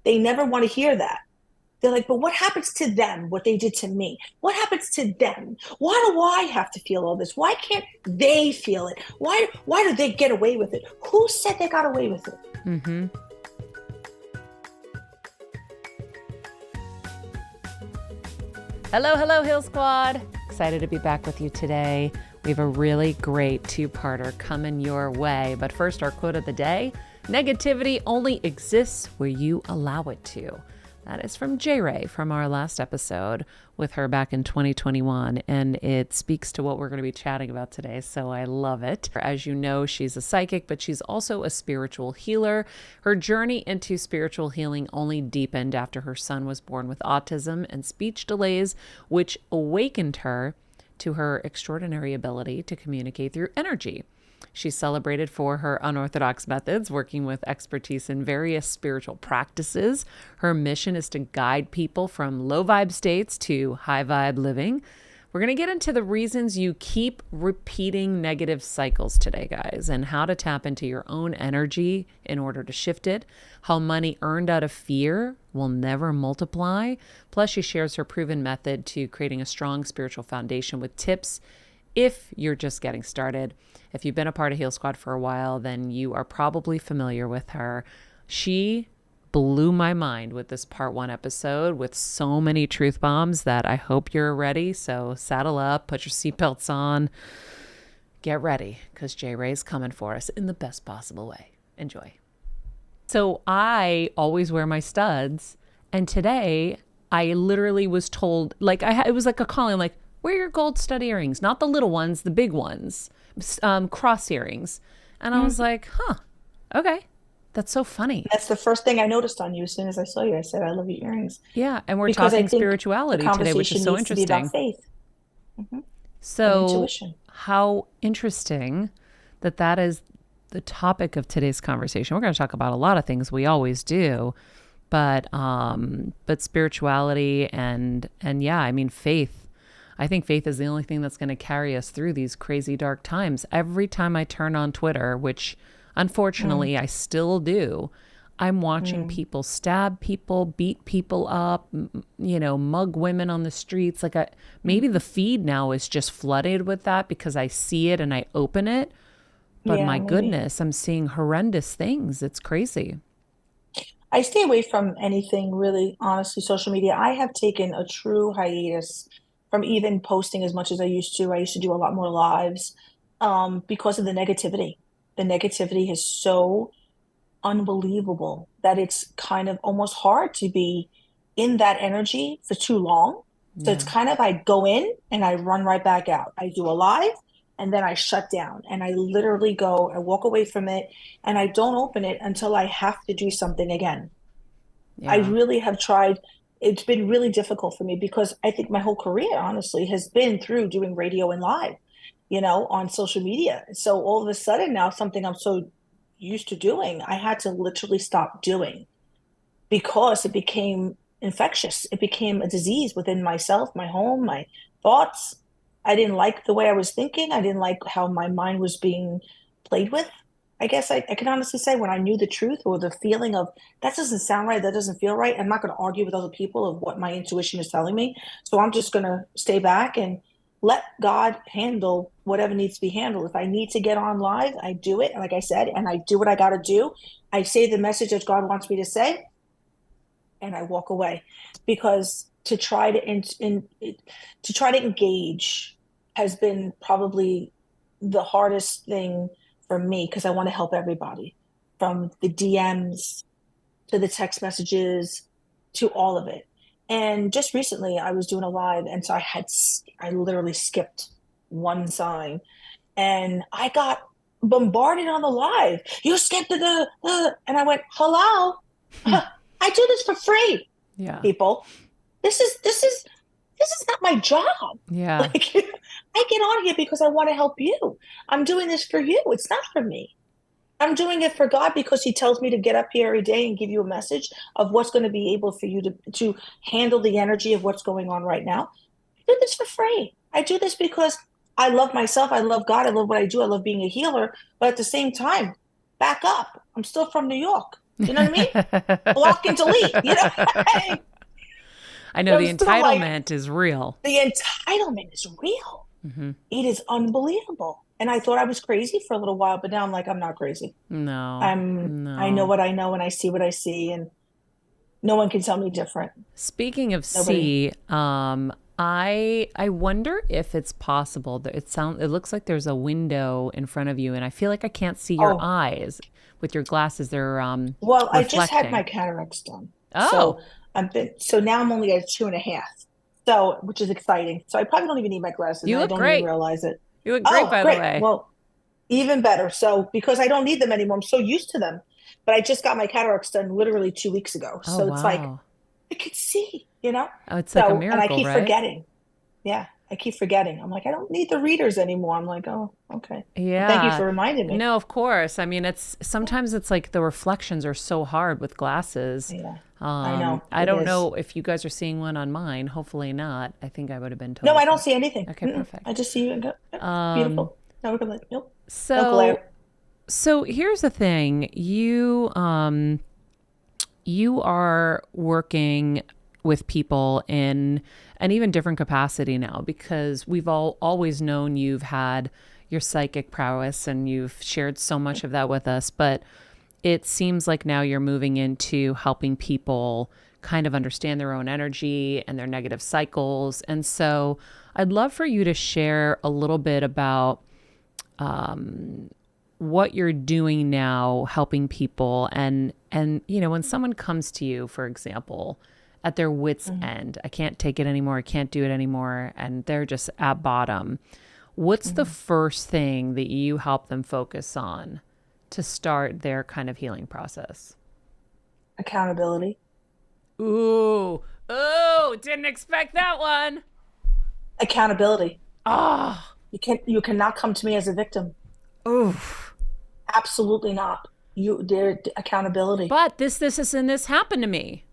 They never want to hear that. They're like, but what happens to them, what they did to me? What happens to them? Why do I have to feel all this? Why can't they feel it? Why do they get away with it? Who said they got away with it? Mm-hmm. Hello, hello, Hill Squad. Excited to be back with you today. We have a really great two-parter coming your way. But first, our quote of the day: negativity only exists where you allow it to. That is from Jae Rae from our last episode with her back in 2021. And it speaks to what we're going to be chatting about today. So I love it. As you know, she's a psychic, but she's also a spiritual healer. Her journey into spiritual healing only deepened after her son was born with autism and speech delays, which awakened her to her extraordinary ability to communicate through energy. She's celebrated for her unorthodox methods, working with expertise in various spiritual practices. Her mission is to guide people from low vibe states to high vibe living. We're going to get into the reasons you keep repeating negative cycles today, guys, and how to tap into your own energy in order to shift it, how money earned out of fear will never multiply. Plus, she shares her proven method to creating a strong spiritual foundation with tips if you're just getting started. If you've been a part of Heal Squad for a while, then you are probably familiar with her. She blew my mind with this part one episode with so many truth bombs that I hope you're ready. So saddle up, put your seatbelts on, get ready, because Jae Rae's coming for us in the best possible way. Enjoy. So I always wear my studs, and today I literally was told, like, it was like a calling, like, wear your gold stud earrings, not the little ones, the big ones, cross earrings. And I was like, huh, okay. That's so funny. That's the first thing I noticed on you as soon as I saw you. I said, I love your earrings. Yeah. And we're Because I talking think the spirituality today, which is conversation so needs to be about interesting. faith, mhm, and So, intuition. how interesting that that is the topic of today's conversation. We're going to talk about a lot of things, we always do, but spirituality and yeah, I mean, faith. I think faith is the only thing that's going to carry us through these crazy dark times. Every time I turn on Twitter, which Mm, unfortunately I still do, I'm watching mm. people stab people, beat people up, mug women on the streets. Maybe the Mhm. feed now is just flooded with that because I see it and I open it. But Yeah, my maybe. goodness, I'm seeing horrendous things. It's crazy. I stay away from anything really, honestly, social media. I have taken a true hiatus from even posting as much as I used to. I used to do a lot more lives, because of the negativity. The negativity is so unbelievable that it's kind of almost hard to be in that energy for too long. So it's Yeah. kind of I go in and I run right back out. I do a live and then I shut down and I literally go, I walk away from it and I don't open it until I have to do something again. I Yeah. really have tried. It's been really difficult for me because I think my whole career, honestly, has been through doing radio and live, on social media. So all of a sudden now, something I'm so used to doing, I had to literally stop doing because it became infectious. It became a disease within myself, my home, my thoughts. I didn't like the way I was thinking. I didn't like how my mind was being played with. I guess I can honestly say when I knew the truth or the feeling of that doesn't sound right, that doesn't feel right, I'm not going to argue with other people of what my intuition is telling me. So I'm just going to stay back and let God handle whatever needs to be handled. If I need to get on live, I do it. Like I said, and I do what I got to do. I say the message that God wants me to say, and I walk away because to try to engage has been probably the hardest thing for me because I want to help everybody from the DMs to the text messages to all of it. And just recently I was doing a live and so I literally skipped one sign and I got bombarded on the live. You skipped and I went, hello? I do this for free, Yeah. people. This is not my job. Yeah. Like I get on here because I want to help you. I'm doing this for you. It's not for me. I'm doing it for God because He tells me to get up here every day and give you a message of what's going to be able for you to handle the energy of what's going on right now. I do this for free. I do this because I love myself. I love God. I love what I do. I love being a healer. But at the same time, back up. I'm still from New York. You know what I mean? Block and delete. You know, I know the so like entitlement is real. the entitlement is real. Hmm. It is unbelievable. And I thought I was crazy for a little while, but now I'm like, I'm not crazy. No, I know no. what I know and I see what I see, and no one can tell me different. Speaking of Nobody. C, I wonder if it's possible that it looks like there's a window in front of you, and I feel like I can't see your Oh, eyes with your glasses. They're well, I just had my reflecting. cataracts done. Oh, So so now I'm only at 2.5. So, which is exciting. So I probably don't even need my glasses you and I look don't even great. realize it. You look great, Oh, by the great. way. Well, even better. So because I don't need them anymore, I'm so used to them. But I just got my cataracts done literally 2 weeks ago. Oh So it's like wow. I could see, you know? Oh, it's like a So, and I miracle, keep right? forgetting. Yeah, I keep forgetting. I'm like, I don't need the readers anymore. I'm like, oh, okay. Well, thank you Yeah. for reminding me. No, of course. I mean, it's sometimes it's like the reflections are so hard with glasses. Yeah, I know I it don't is. know if you guys are seeing one on mine. Hopefully not. I think I would have been No, totally I don't fine. see anything. Okay, Mm-mm. I perfect. just see you and go, yep, beautiful. No, we're gonna, nope, no So, glare. so here's the thing. You are working with people in an even different capacity now because we've all always known you've had your psychic prowess and you've shared so much of that with us, but it seems like now you're moving into helping people kind of understand their own energy and their negative cycles. And so I'd love for you to share a little bit about what you're doing now helping people, and you know, when someone comes to you, for example, at their wits Mhm, end, I can't take it anymore, I can't do it anymore, and they're just at bottom, what's the mhm. first thing that you help them focus on to start their kind of healing process? Accountability. Ooh, ooh, didn't expect that one. Accountability. Oh, You cannot come to me as a victim. oof. Absolutely not. You there accountability. But this and this happened to me.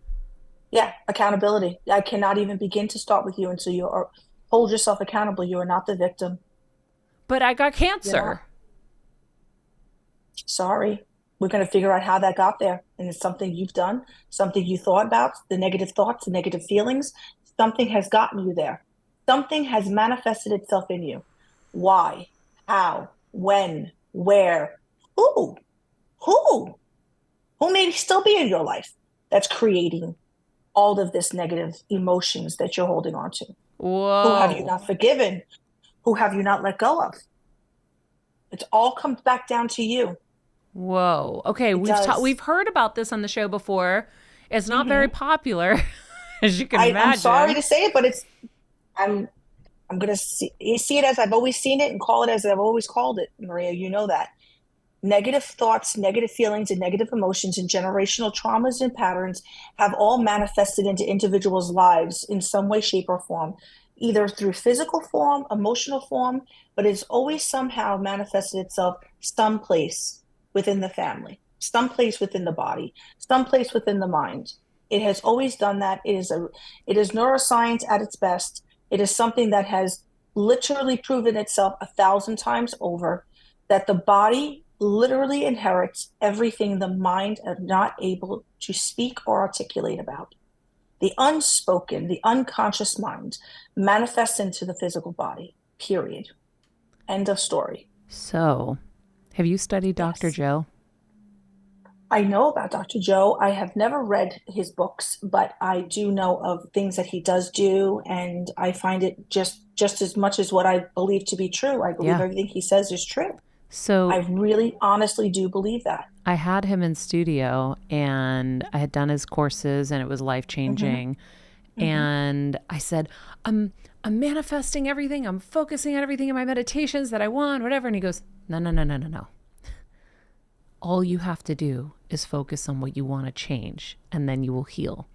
Yeah, accountability. I cannot even begin to start with you until you are hold yourself accountable. You are not the victim. But I got You're not. cancer. Sorry. We're going to figure out how that got there. And it's something you've done, something you thought about, the negative thoughts, the negative feelings. Something has gotten you there. Something has manifested itself in you. Why? How? When? Where? Who? Who? Who may still be in your life that's creating all of this negative emotions that you're holding on to? Who have you Whoa. not forgiven? Who have you not let go of? It all comes back down to you. Whoa. Okay, It does. we've heard about this on the show before. It's not very Mm-hmm. popular, as you can I'm sorry imagine. to say it, but I'm I'm gonna see it as I've always seen it and call it as I've always called it, Maria. You know that. Negative thoughts, negative feelings, and negative emotions and generational traumas and patterns have all manifested into individuals' lives in some way, shape, or form, either through physical form, emotional form, but it's always somehow manifested itself someplace within the family, someplace within the body, someplace within the mind. It has always done that. It is neuroscience at its best. It is something that has literally proven itself 1,000 times over that the body literally inherits everything the mind is not able to speak or articulate about. The unspoken, the unconscious mind manifests into the physical body, period. End of story. So, have you studied Dr. Yes. Joe? I know about Dr. Joe. I have never read his books, but I do know of things that he does do, and I find it just as much as what I believe to be true. I believe Yeah. everything he says is true. I So, really honestly do believe that. I had him in studio and I had done his courses and it was life Mm-hmm, changing. mm-hmm. And I said, I'm manifesting everything. I'm focusing on everything in my meditations that I want, whatever. And he goes, no, no, no, no, no, no. All you have to do is focus on what you want to change and then you will heal.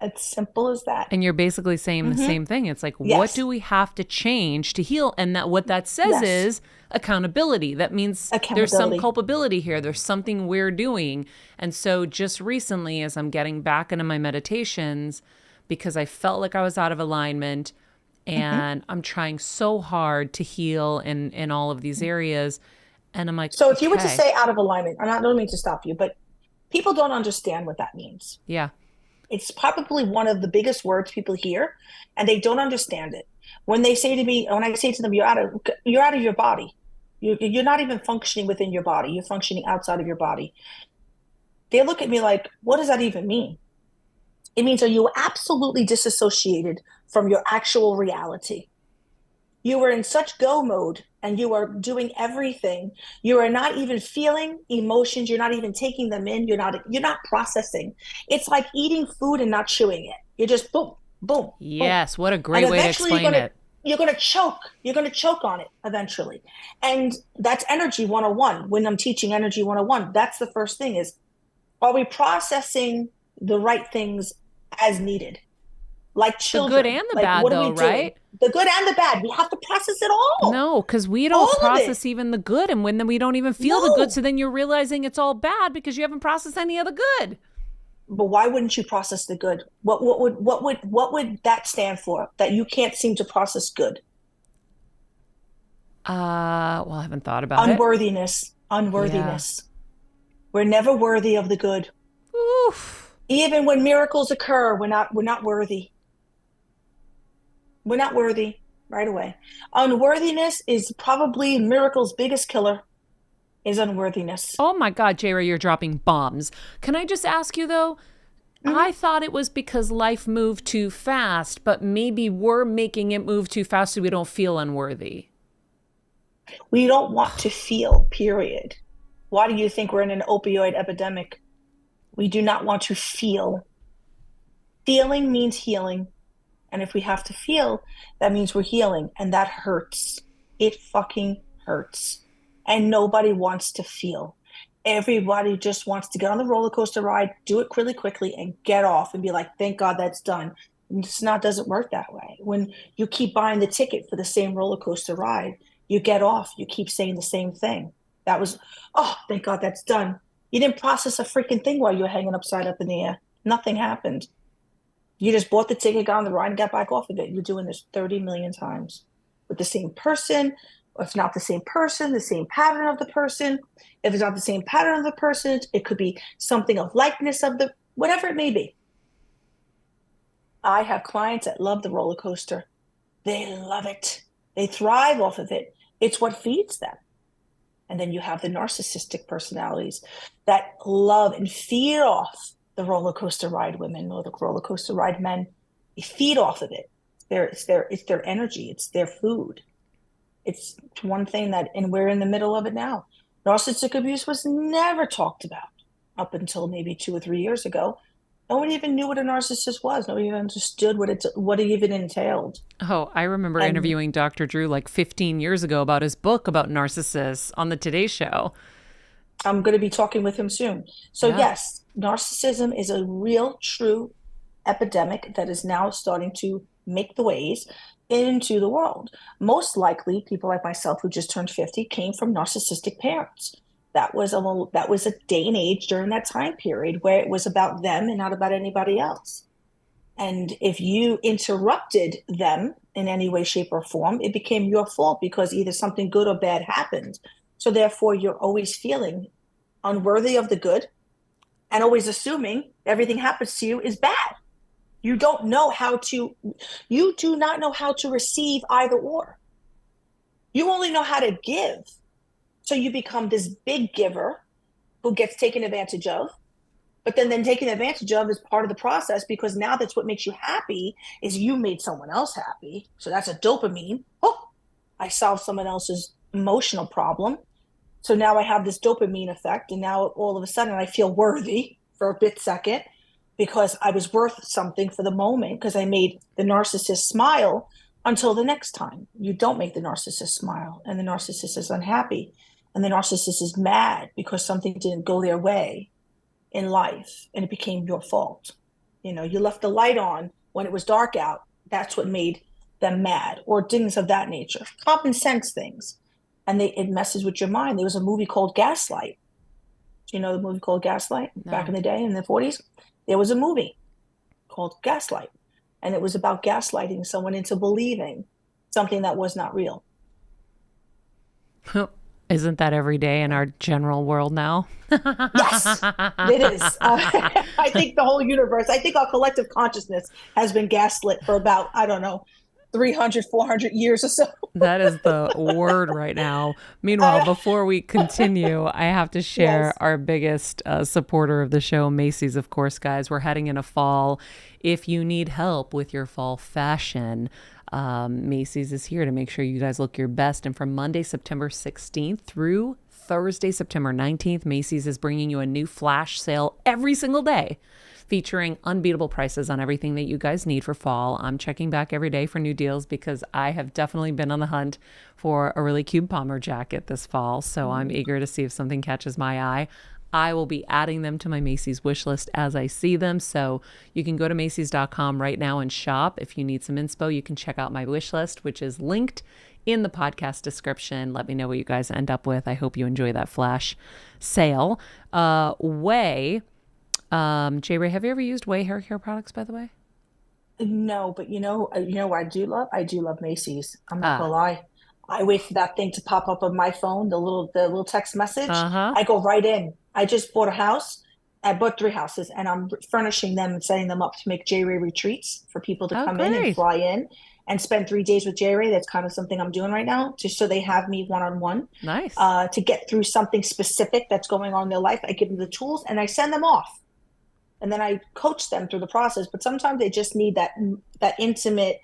As simple as that. And you're basically saying the Mm-hmm. same thing. It's like, what Yes. do we have to change to heal? And that what that says Yes. is accountability. That means there's some Accountability. culpability here. There's something we're doing. And so just recently, as I'm getting back into my meditations, because I felt like I was out of alignment Mm-hmm. and I'm trying so hard to heal in all of these areas. And I'm like, So if you were to okay. say out of alignment, I don't mean to stop you, but People don't understand what that means. Yeah. It's probably one of the biggest words people hear, and they don't understand it. When they say to me, when I say to them, you're out of your body. You're not even functioning within your body. You're functioning outside of your body. They look at me like, what does that even mean? It means, are you absolutely disassociated from your actual reality? You are in such go mode and you are doing everything. You are not even feeling emotions. You're not even taking them in. You're not processing. It's like eating food and not chewing it. You're just boom, boom, boom. Yes. What a And great way to eventually explain it. you're gonna choke. You're gonna choke on it eventually. And that's energy 101. When I'm teaching energy 101, that's the first thing is, are we processing the right things as needed? Like The good children. and the Like, bad, what are though, we doing? right? The good and the bad. We have to process it No, because we all don't of it. process even the good. And when then we don't even feel the good. So No. then you're realizing it's all bad because you haven't processed any of the good. But why wouldn't you process the good? What would that stand for? That you can't seem to process good? Well, I haven't thought about it. Unworthiness. Yeah. Unworthiness. We're never worthy of the good. Oof. Even when miracles occur, we're not worthy. We're not worthy right away. Unworthiness is probably miracle's biggest killer is unworthiness. Oh my God, Jae Rae, you're dropping bombs. Can I just ask you though? I Mm-hmm. thought it was because life moved too fast, but maybe we're making it move too fast so we don't feel unworthy. We don't want to feel, period. Why do you think we're in an opioid epidemic? We do not want to feel. Feeling means healing. And if we have to feel, that means we're healing. And that hurts. It fucking hurts. And nobody wants to feel. Everybody just wants to get on the roller coaster ride, do it really quickly, and get off and be like, thank God that's done. And it's not, doesn't work that way. When you keep buying the ticket for the same roller coaster ride, you get off, you keep saying the same thing. That was, oh, thank God that's done. You didn't process a freaking thing while you were hanging upside up in the air. Nothing happened. You just bought the ticket, got on the ride, and got back off of it. You're doing this 30 million times with the same person. Or if not the same person, the same pattern of the person. If it's not the same pattern of the person, it could be something of likeness of the whatever it may be. I have clients that love the roller coaster. They love it. They thrive off of it. It's what feeds them. And then you have the narcissistic personalities that love and feed off the roller coaster ride women or the roller coaster ride men. They feed off of it. It's their energy. It's their food. It's one thing that, and we're in the middle of it now. Narcissistic abuse was never talked about up until maybe 2 or 3 years ago. No one even knew what a narcissist was. Nobody even understood what it even entailed. Oh, I remember And interviewing Dr. Drew like 15 years ago about his book about narcissists on the Today Show. I'm going to be talking with him soon. So, Yeah. yes, narcissism is a real, true epidemic that is now starting to make the ways into the world. Most likely, people like myself who just turned 50 came from narcissistic parents. That was a day and age during that time period where it was about them and not about anybody else. And if you interrupted them in any way, shape, or form, it became your fault because either something good or bad happened. So therefore, you're always feeling unworthy of the good and always assuming everything happens to you is bad. You don't know how to, you do not know how to receive either or. You only know how to give. So you become this big giver who gets taken advantage of. But then taking advantage of is part of the process because now that's what makes you happy is you made someone else happy. So that's a dopamine. Oh, I solved someone else's emotional problem. So now I have this dopamine effect. And now all of a sudden I feel worthy for a bit second because I was worth something for the moment because I made the narcissist smile until the next time. You don't make the narcissist smile and the narcissist is unhappy and the narcissist is mad because something didn't go their way in life and it became your fault. You left the light on when it was dark out. That's what made them mad or things of that nature. Common sense things. And it messes with your mind. There was a movie called Gaslight. Do you know the movie called Gaslight back in No. the day in the 40s? There was a movie called Gaslight. And it was about gaslighting someone into believing something that was not real. Isn't that every day in our general world now? Yes, it is. I think the whole universe, I think our collective consciousness has been gaslit for about, I don't know, 300, 400 years or so. That is the word right now. Meanwhile, Uh, before we continue, I have to share yes. our biggest supporter of the show, Macys, of course, guys. We're heading into fall. If you need help with your fall fashion, Macys is here to make sure you guys look your best. And from Monday, September 16th through Thursday, September 19th, Macys is bringing you a new flash sale every single day featuring unbeatable prices on everything that you guys need for fall. I'm checking back every day for new deals because I have definitely been on the hunt for a really cute bomber jacket this fall. So I'm eager to see if something catches my eye. I will be adding them to my Macy's wish list as I see them. So you can go to Macys.com right now and shop. If you need some inspo, you can check out my wish list, which is linked in the podcast description. Let me know what you guys end up with. I hope you enjoy that flash sale. Jae Rae, have you ever used Way hair care products, by the way? No, but what I do love? I do love Macy's. I'm not gonna Ah, lie. I wait for that thing to pop up on my phone, the little text message. uh-huh. I go right in. I just bought a house. I bought three houses, and I'm furnishing them and setting them up to make Jae Rae retreats for people to Oh, come in and great. fly in and spend 3 days with Jae Rae. That's kind of something I'm doing right now, just so they have me one on one, Nice. to get through something specific that's going on in their life. I give them the tools and I send them off, and then I coach them through the process. But sometimes they just need that intimate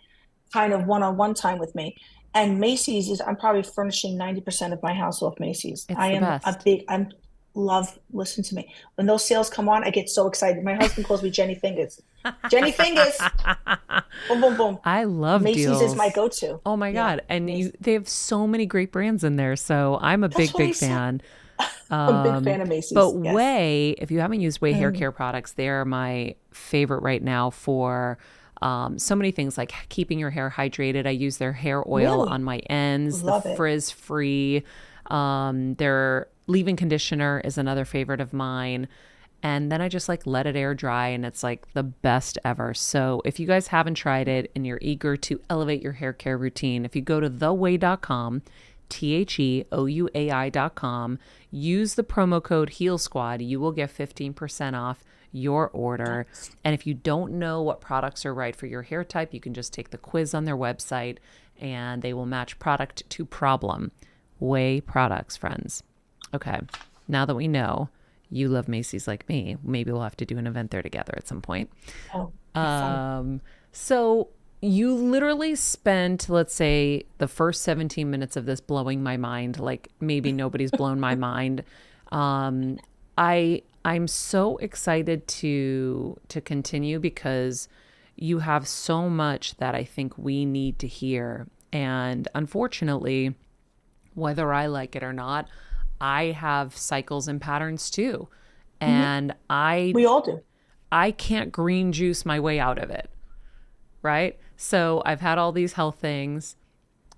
kind of one-on-one time with me. And Macy's is I'm probably furnishing 90% of my house off Macy's. It's the best. I'm love listen to me. When those sales come on, I get so excited. My husband calls me Jenny Fingers. Jenny Fingers. Boom, boom, boom. I love Macy's is my deals. go-to. Oh my Yeah. God. And Macy's. they have so many great brands in there. So I'm a That's big, what I big said. fan. I'm a big Um, fan of but Macy's. Yes. Way, if you haven't used Way hair Mm, care products, they are my favorite right now for so many things like keeping your hair hydrated. I use their hair oil on really my ends, the love it. frizz free. Their leave-in conditioner is another favorite of mine. And then I just like let it air dry and it's like the best ever. So if you guys haven't tried it and you're eager to elevate your hair care routine, if you go to theway.com, TheOuai.com, use the promo code Heal Squad, you will get 15% off your order. And if you don't know what products are right for your hair type, you can just take the quiz on their website and they will match product to problem. Way products, friends. Okay, now that we know you love Macy's like me, maybe we'll have to do an event there together at some point. Oh, be fun. So you literally spent, let's say, the first 17 minutes of this blowing my mind, like maybe nobody's blown my mind. Um, I'm so excited to continue because you have so much that I think we need to hear. And unfortunately, whether I like it or not, I have cycles and patterns too. Mhm. And I We all do. I can't green juice my way out of it, right? So I've had all these health things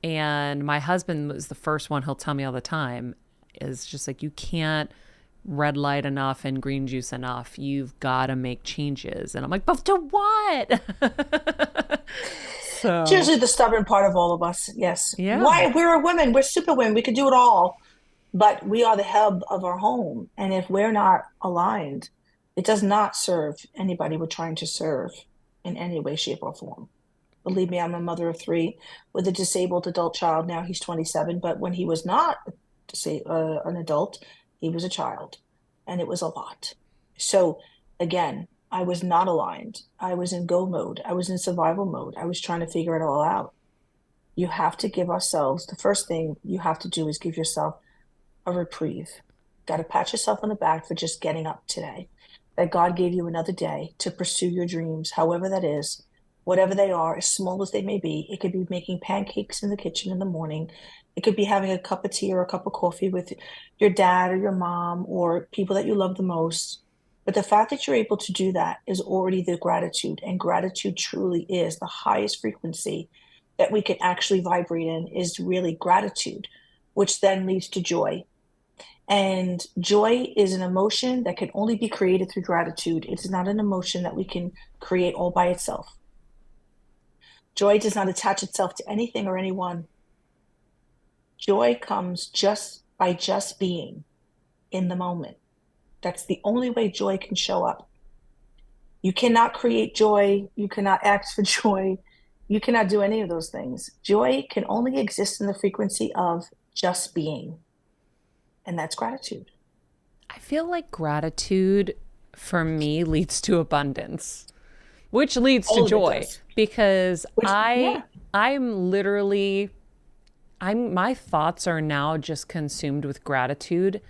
and my husband was the first one, he'll tell me all the time, is just like you can't red light enough and green juice enough. You've got to make changes. And I'm like, but to what? It's So, usually the stubborn part of all of us. Yes. yeah. Why? We're women. We're super women. We can do it all, but we are the hub of our home. And if we're not aligned, it does not serve anybody we're trying to serve in any way, shape, or form. Believe me, I'm a mother of three with a disabled adult child. Now he's 27, but when he was not an adult, he was a child, and it was a lot. So again, I was not aligned. I was in go mode. I was in survival mode. I was trying to figure it all out. You have to give ourselves, the first thing you have to do is give yourself a reprieve. Got to pat yourself on the back for just getting up today. That God gave you another day to pursue your dreams, however that is, whatever they are, as small as they may be. It could be making pancakes in the kitchen in the morning. It could be having a cup of tea or a cup of coffee with your dad or your mom or people that you love the most. But the fact that you're able to do that is already the gratitude. And gratitude truly is the highest frequency that we can actually vibrate in, is really gratitude, which then leads to joy. And joy is an emotion that can only be created through gratitude. It is not an emotion that we can create all by itself. Joy does not attach itself to anything or anyone. Joy comes just by just being in the moment. That's the only way joy can show up. You cannot create joy. You cannot ask for joy. You cannot do any of those things. Joy can only exist in the frequency of just being. And that's gratitude. I feel like gratitude for me leads to abundance, which leads to All of it joy does. because Which, I yeah, I'm literally I'm my thoughts are now just consumed with gratitude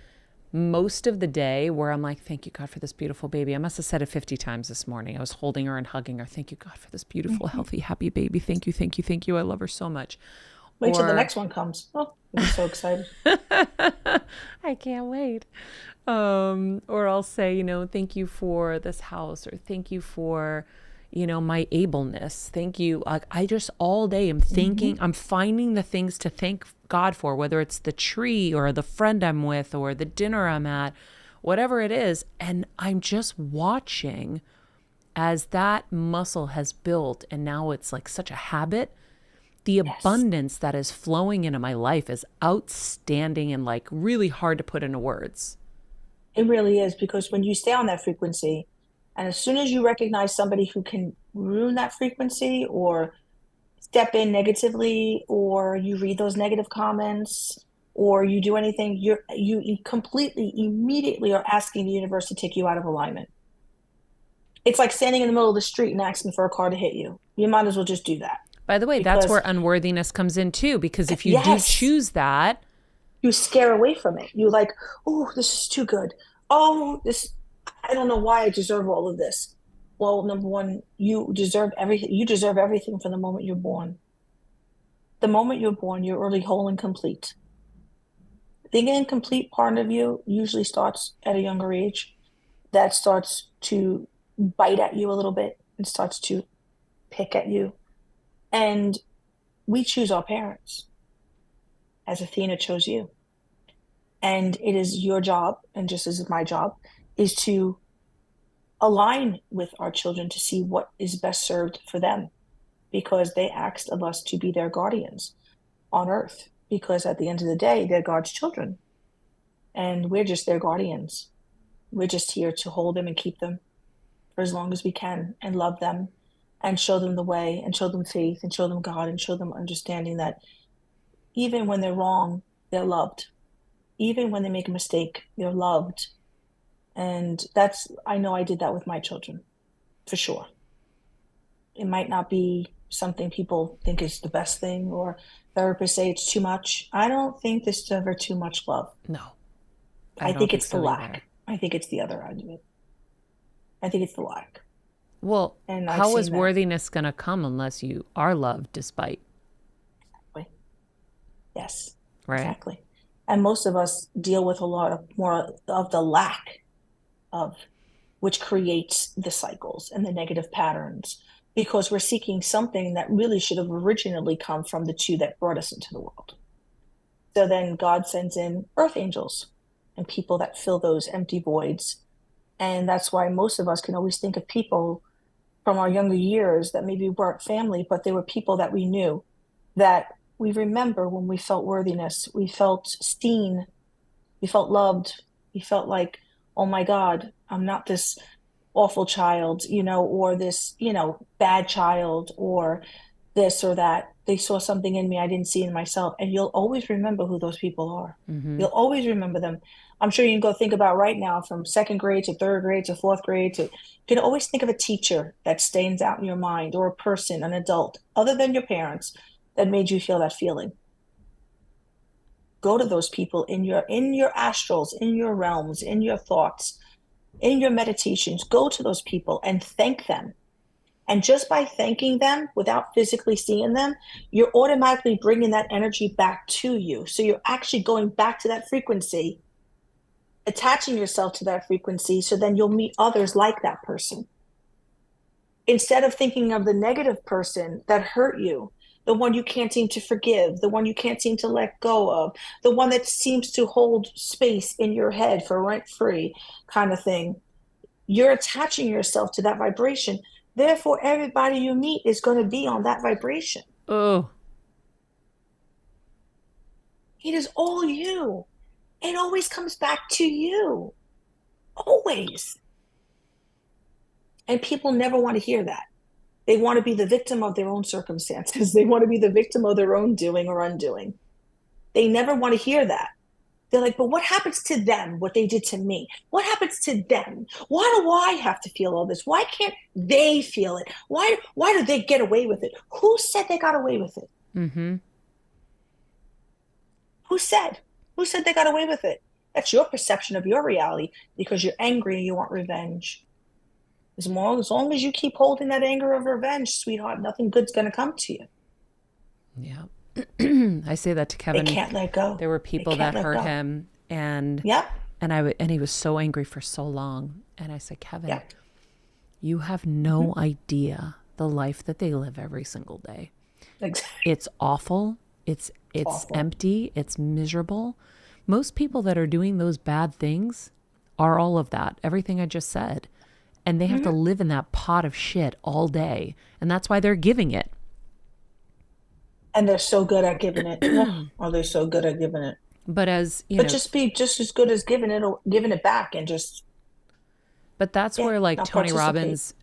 most of the day where I'm like, thank you God for this beautiful baby. I must have said it 50 times this morning. I was holding her and hugging her. Thank you God for this beautiful, mhm. healthy, happy baby. Thank you, thank you, thank you. I love her so much. Wait till the Or next one comes. Oh, you'll be so excited. I can't wait. Or I'll say, thank you for this house, or thank you for, my ableness. Thank you. Like I just all day am Hmm. thinking, I'm finding the things to thank God for, whether it's the tree or the friend I'm with or the dinner I'm at, whatever it is. And I'm just watching as that muscle has built and now it's like such a habit. The Yes, abundance that is flowing into my life is outstanding and like really hard to put into words. it really is because when you stay on that frequency, and as soon as you recognize somebody who can ruin that frequency or step in negatively, or you read those negative comments, or you do anything, you completely immediately are asking the universe to take you out of alignment. It's like standing in the middle of the street and asking for a car to hit you. You might as well just do that By the way, that's because where unworthiness comes in too, because if you do yes, choose that, you scare away from it. You like, oh, this is too good. Oh, this, I don't know why I deserve all of this. Well, number one, you deserve everything. You deserve everything from the moment you're born. The moment you're born, you're already whole and complete. The incomplete part of you usually starts at a younger age. That starts to bite at you a little bit and starts to pick at you. And we choose our parents, as Athena chose you. And it is your job, and just as my job, is to align with our children to see what is best served for them because they asked of us to be their guardians on earth. Because at the end of the day, they're God's children and we're just their guardians. We're just here to hold them and keep them for as long as we can and love them and show them the way and show them faith and show them God and show them understanding that even when they're wrong, they're loved. Even when they make a mistake, they're loved. And that's, I know I did that with my children for sure. It might not be something people think is the best thing or therapists say it's too much. I don't think there's ever too much love. no, I I don't think think it's the so either. lack. I think it's the other end of it. I think it's the lack. Well, And I've how seen is that. worthiness going to come unless you are loved despite, Yes, right? exactly. And most of us deal with a lot of more of the lack of, which creates the cycles and the negative patterns because we're seeking something that really should have originally come from the two that brought us into the world. So then God sends in earth angels and people that fill those empty voids. And that's why most of us can always think of people from our younger years that maybe weren't family, but they were people that we knew that we remember when we felt worthiness, we felt seen, we felt loved, we felt like, oh my God, I'm not this awful child, or this, bad child, or this or that. They saw something in me I didn't see in myself. And you'll always remember who those people are. Mm-hmm. You'll always remember them. I'm sure you can go think about right now from second grade to third grade to fourth grade to, you can always think of a teacher that stands out in your mind or a person, an adult, other than your parents, that made you feel that feeling. Go to those people in your astrals, in your realms, in your thoughts, in your meditations. Go to those people and thank them. And just by thanking them without physically seeing them, you're automatically bringing that energy back to you. So you're actually going back to that frequency, attaching yourself to that frequency. So then you'll meet others like that person. Instead of thinking of the negative person that hurt you, the one you can't seem to forgive, the one you can't seem to let go of, the one that seems to hold space in your head for rent free kind of thing, you're attaching yourself to that vibration. Therefore, everybody you meet is going to be on that vibration. Oh, It is all you. It always comes back to you. Always. And people never want to hear that. They want to be the victim of their own circumstances. They want to be the victim of their own doing or undoing. They never want to hear that. They're like, but what happens to them? What they did to me? What happens to them? Why do I have to feel all this? Why can't they feel it? Why do they get away with it? Who said they got away with it? Mm-hmm. Who said? Who said they got away with it? That's your perception of your reality because you're angry and you want revenge. As long as you keep holding that anger of revenge, sweetheart, nothing good's going to come to you. Yeah. I say that to They Kevin. can't let go. There were They people can't that let hurt go. him, and Yep. and he was so angry for so long. And I said, Kevin, Yep. you have Mm-hmm. no idea the life that they live every single day. Exactly. It's awful. It's Awful. empty. It's miserable. Most people that are doing those bad things are all of that. Everything I just said. And they have to Mm-hmm. live in that pot of shit all day. And that's why they're giving it. And they're so good at giving it. Oh, are they so good at giving it? But as, you But know, just be just as good as giving it back and just, but that's yeah, where like not Tony participate. Robbins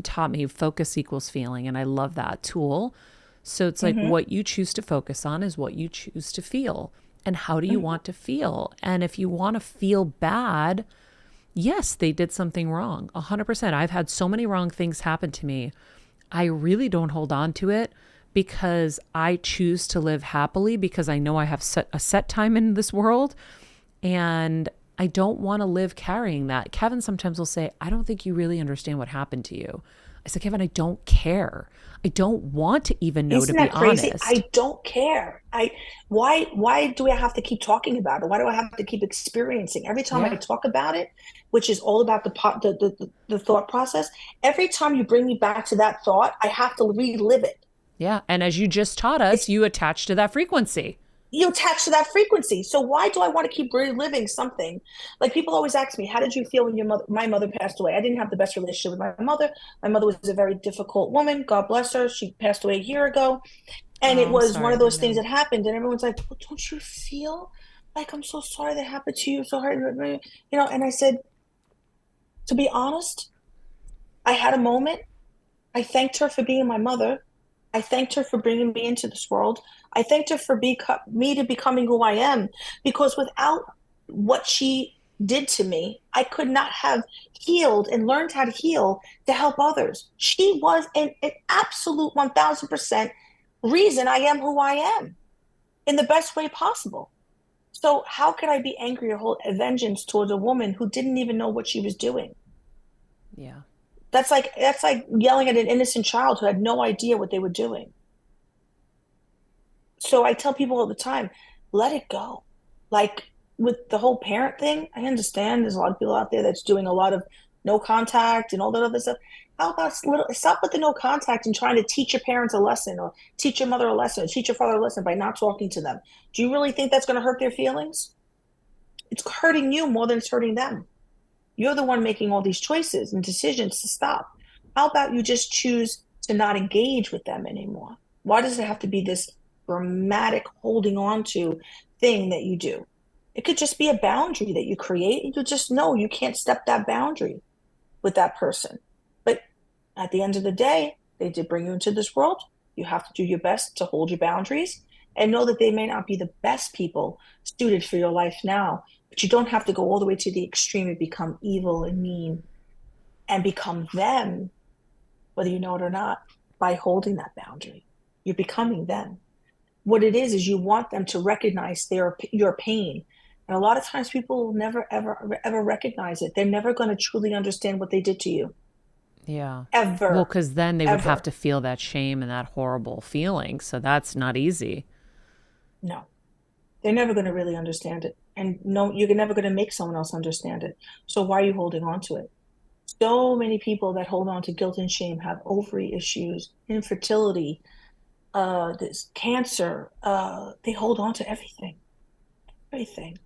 taught me focus equals feeling. And I love that tool. So it's like Mm-hmm. what you choose to focus on is what you choose to feel. And how do you Mm-hmm. want to feel? And if you want to feel bad, yes, they did something wrong. 100%. I've had so many wrong things happen to me. I really don't hold on to it because I choose to live happily because I know I have a set time in this world, and I don't want to live carrying that. Kevin sometimes will say, I don't think you really understand what happened to you. I said, Kevin, I don't care. I don't want to even know, to Isn't be that crazy? honest. I don't care. Why do I have to keep talking about it? Why do I have to keep experiencing? Every time I Yeah. talk about it, which is all about the thought process, every time you bring me back to that thought, I have to relive it. Yeah. And as you just taught us, It's you attach to that frequency. you attach to that frequency. So why do I want to keep reliving something? Like people always ask me, how did you feel when my mother passed away? I didn't have the best relationship with my mother. My mother was a very difficult woman. God bless her. She passed away a year ago. And Oh, it I'm was one sorry. of I those things know. that happened. And everyone's like, well, don't you feel like I'm so sorry that happened to you? So hard, and I said, to be honest, I had a moment. I thanked her for being my mother. I thanked her for bringing me into this world. I thanked her for me to becoming who I am. Because without what she did to me, I could not have healed and learned how to heal to help others. She was an absolute 1000% reason I am who I am in the best way possible. So how could I be angry or hold a vengeance towards a woman who didn't even know what she was doing? Yeah. That's like yelling at an innocent child who had no idea what they were doing. So I tell people all the time, let it go. Like with the whole parent thing, I understand there's a lot of people out there that's doing a lot of no contact and all that other stuff. How about stop with the no contact and trying to teach your parents a lesson or teach your mother a lesson or teach your father a lesson by not talking to them? Do you really think that's going to hurt their feelings? It's hurting you more than it's hurting them. You're the one making all these choices and decisions to stop. How about you just choose to not engage with them anymore? Why does it have to be this dramatic holding on to thing that you do? It could just be a boundary that you create. You just know you can't step that boundary with that person. But at the end of the day, they did bring you into this world. You have to do your best to hold your boundaries and know that they may not be the best people suited for your life now, but you don't have to go all the way to the extreme and become evil and mean and become them, whether you know it or not, by holding that boundary. You're becoming them. What it is you want them to recognize your pain. And a lot of times people will never, ever, ever recognize it. They're never going to truly understand what they did to you. Yeah. Well, Ever, because then they would have ever. to feel that shame and that horrible feeling. So that's not easy. No, they're never going to really understand it. And no, you're never going to make someone else understand it. So why are you holding on to it? So many people that hold on to guilt and shame have ovary issues, infertility, this cancer. They hold on to everything, everything,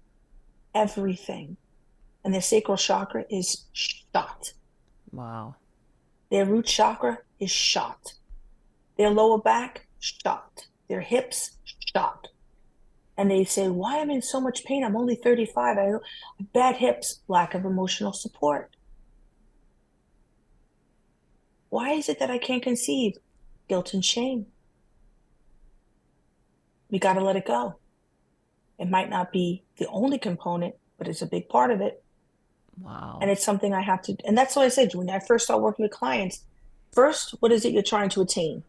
everything. And their sacral chakra is shot. Wow. Their root chakra is shot. Their lower back, shot. Their hips, shot. And they say, why am I in so much pain? I'm only 35. I have bad hips, lack of emotional support. Why is it that I can't conceive? Guilt and shame. We got to let it go. It might not be the only component, but it's a big part of it. And Wow. it's something I have to, and that's what I said when I first started working with clients. First, what is it you're trying to attain?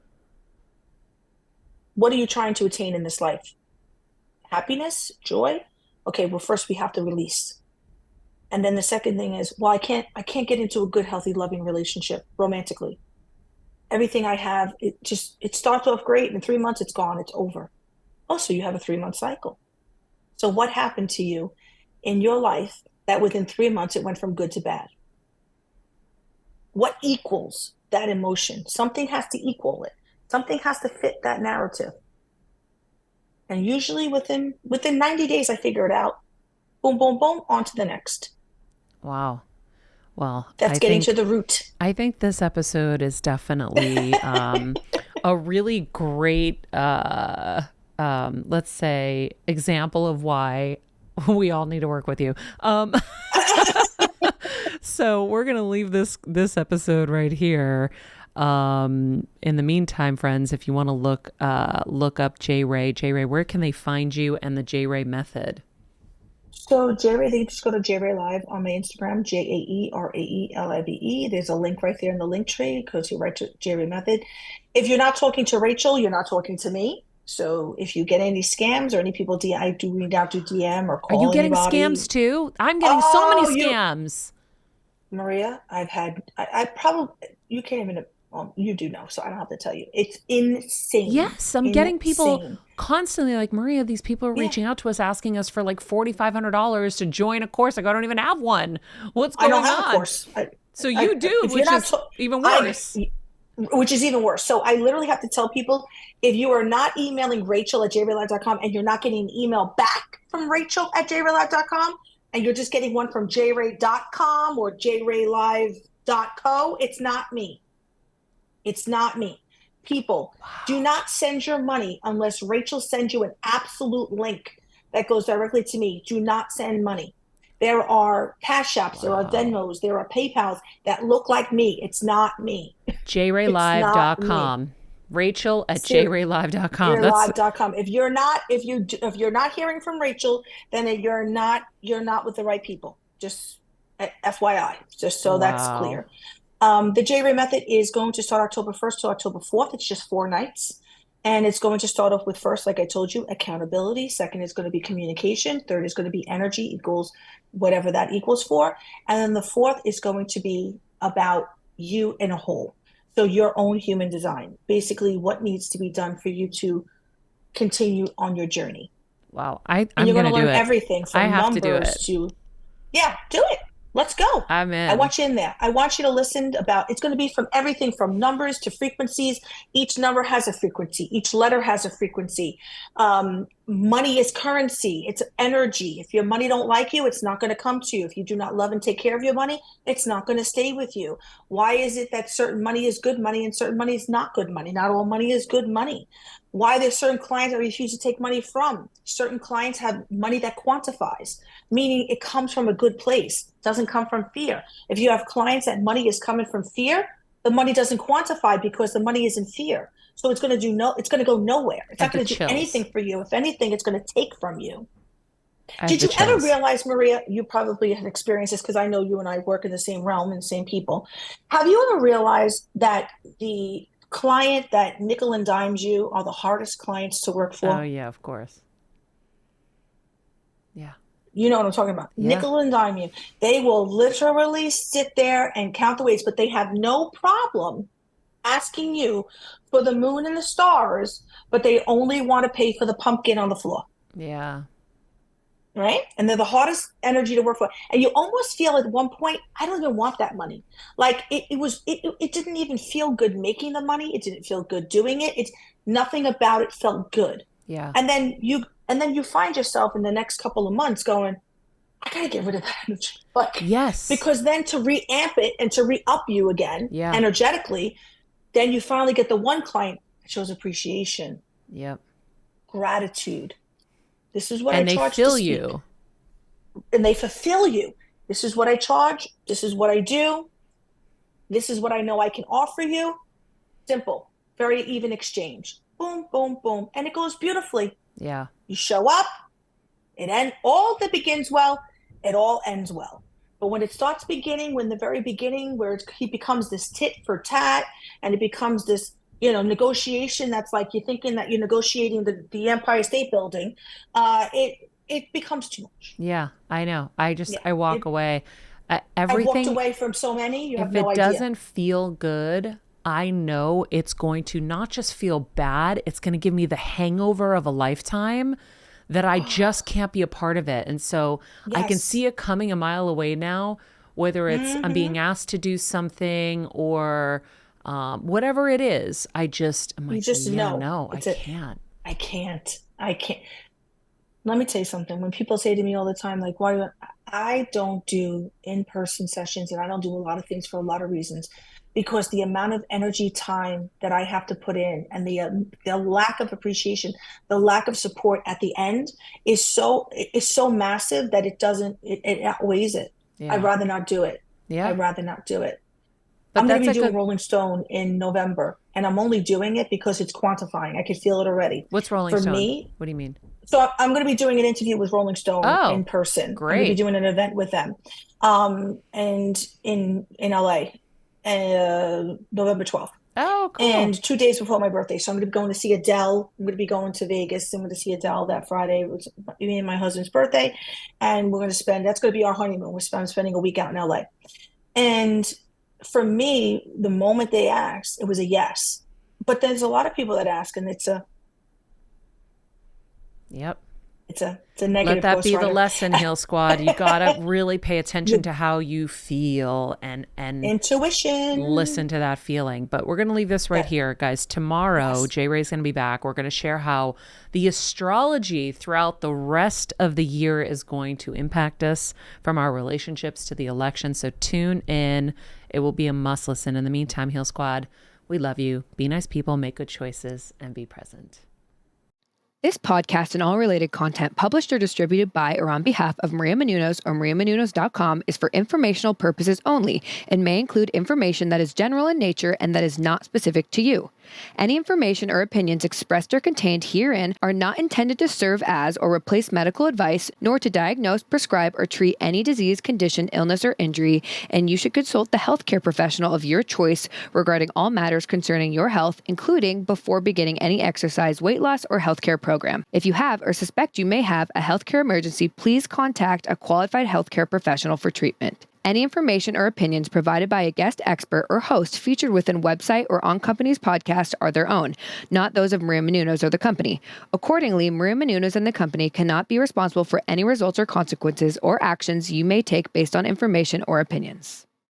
What are you trying to attain in this life? Happiness, joy? Okay, well, first we have to release. And then the second thing is, well, I can't get into a good, healthy, loving relationship romantically. Everything I have, it starts off great. In 3 months, it's gone, it's over. Also, you have a 3 month cycle. So what happened to you in your life that within 3 months it went from good to bad? What equals that emotion? Something has to equal it. Something has to fit that narrative. And usually within 90 days, I figure it out. Boom, boom, boom, on to the next. Wow. Well, That's getting to the root. I think this episode is definitely a really great, let's say, example of why we all need to work with you. So we're gonna leave this episode right here. In the meantime, friends, if you want to look up Jae Rae, where can they find you and the Jae Rae Method? So Jae Rae, they just go to Jae Rae Live on my Instagram, JaeRaelive. There's a link right there in the link tree. Go to right to Jae Rae Method. If you're not talking to Rachel, you're not talking to me. So if you get any scams or any people, I do read out to DM or Are you call getting anybody. scams too? I'm getting so many Oh, scams. Maria, I probably, you can't even, you do know, so I don't have to tell you. It's insane, Yes, I'm getting people insane. constantly like, Maria, these people are Yeah, reaching out to us asking us for like $4,500 to join a course. Like, I don't even have one. What's I don't going have a on? course. So you do, If you're which not, is even I, worse. which is even worse. So I literally have to tell people if you are not emailing Rachel at jraylive.com and you're not getting an email back from Rachel at jraylive.com and you're just getting one from jray.com or jraylive.co, it's not me. It's not me. People, do Wow. not send your money unless Rachel sends you an absolute link that goes directly to me. Do not send money. There are Cash Apps, there are Wow. Venmos, there are PayPals that look like me. It's not me. It's not me. JRayLive.com. Rachel at Ser- JRayLive.com. That's JRayLive.com. If you're not hearing from Rachel, then you're not with the right people. Just FYI, just so that's wow. clear. The Jae Rae Method is going to start October 1st to October 4th. It's just 4 nights. And it's going to start off with first, like I told you, accountability. Second is going to be communication. Third is going to be energy equals whatever that equals for. And then the fourth is going to be about you in a whole. So your own human design, basically what needs to be done for you to continue on your journey. Wow. And I'm you're going going to to do learn it. everything I from have to do numbers it. to, yeah, do it. Let's go. I'm I in. want you in there. I want you to listen about it's going to be from everything from numbers to frequencies. Each number has a frequency, each letter has a frequency. Money is currency, it's energy. If your money don't like you, it's not going to come to you. If you do not love and take care of your money, it's not going to stay with you. Why is it that certain money is good money and certain money is not good money? Not all money is good money. Why there's certain clients I refuse to take money from? Certain clients have money that quantifies, meaning it comes from a good place. It doesn't come from fear. If you have clients that money is coming from fear, the money doesn't quantify because the money is in fear. So it's going to go nowhere. It's I have not the going to do chills. anything for you. If anything, it's going to take from you. I have Did the you ever chills. realize, Maria, you probably have experienced this because I know you and I work in the same realm and the same people. Have you ever realized that the client that nickel and dimes you are the hardest clients to work Oh, for? yeah, of course. Yeah. You know what I'm talking about. Yeah. Nickel and dime you. They will literally sit there and count the ways, but they have no problem asking you for the moon and the stars, but they only want to pay for the pumpkin on the floor. Yeah. Right. And they're the hardest energy to work for. And you almost feel at one point, I don't even want that money. Like it didn't even feel good making the money. It didn't feel good doing it. It's nothing about it felt good. Yeah. And then you find yourself in the next couple of months going, I gotta get rid of that energy. Like, Yes. because then to re-amp it and to re-up you again Yeah. energetically, then you finally get the one client that shows appreciation, Yep. gratitude, This is what I And they charge to fill speak. you. And they fulfill you. This is what I charge. This is what I do. This is what I know I can offer you. Simple, very even exchange. Boom, boom, boom. And it goes beautifully. Yeah. You show up, all that begins well, it all ends well. But when it starts beginning, when the very beginning, where he becomes this tit for tat, and it becomes this, negotiation that's like you're thinking that you're negotiating the Empire State Building, it becomes too much. Yeah, I know. Yeah, I walk away. I've walked Everything, away from so many. You have if no it idea. doesn't feel good, I know it's going to not just feel bad, it's going to give me the hangover of a lifetime that I just can't be a part of it. And so I can Yes. see it coming a mile away now, whether it's I'm being Mm-hmm. asked to do something or whatever it is. I'm You like, just yeah, know no, I it's a. can't. I can't. I can't. Let me tell you something. When people say to me all the time, like, why do I don't do in-person sessions, and I don't do a lot of things for a lot of reasons, because the amount of energy, time that I have to put in, and the lack of appreciation, the lack of support at the end is so massive that it outweighs it. I'd Yeah. rather not do it. Yeah. I'd rather not do it. But I'm going to that's be a doing good, Rolling Stone in November, and I'm only doing it because it's quantifying. I can feel it already. what's Rolling For Stone? me, What do you mean? so I'm going to be doing an interview with Rolling Stone Oh, in person. I'm going to be great. doing an event with them, and in LA, November 12th, Oh, cool. and 2 days before my birthday. So I'm going to be going to see Adele. I'm going to be going to Vegas. I'm going to see Adele that Friday. It was me and my husband's birthday, and we're going to spend. That's going to be our honeymoon. I'm spending a week out in LA, and for me, the moment they asked, it was a yes. But there's a lot of people that ask, and Yep. it's a Let negative that be the ghostwriter. lesson, Heal Squad. You gotta really pay attention to how you feel and listen Intuition. to that feeling. But we're gonna leave this right Yes. here, guys. Tomorrow, Yes. Jae Rae's gonna be back. We're gonna share how the astrology throughout the rest of the year is going to impact us, from our relationships to the election. So tune in. It will be a must listen. In the meantime, Heal Squad, we love you. Be nice people, make good choices, and be present. This podcast and all related content published or distributed by or on behalf of Maria Menounos or mariamenounos.com is for informational purposes only and may include information that is general in nature and that is not specific to you. Any information or opinions expressed or contained herein are not intended to serve as or replace medical advice, nor to diagnose, prescribe, or treat any disease, condition, illness, or injury, and you should consult the healthcare professional of your choice regarding all matters concerning your health, including before beginning any exercise, weight loss, or healthcare program. If you have or suspect you may have a healthcare emergency, please contact a qualified healthcare professional for treatment. Any information or opinions provided by a guest expert or host featured within website or on company's podcast are their own, not those of Maria Menounos or the company. Accordingly, Maria Menounos and the company cannot be responsible for any results or consequences or actions you may take based on information or opinions.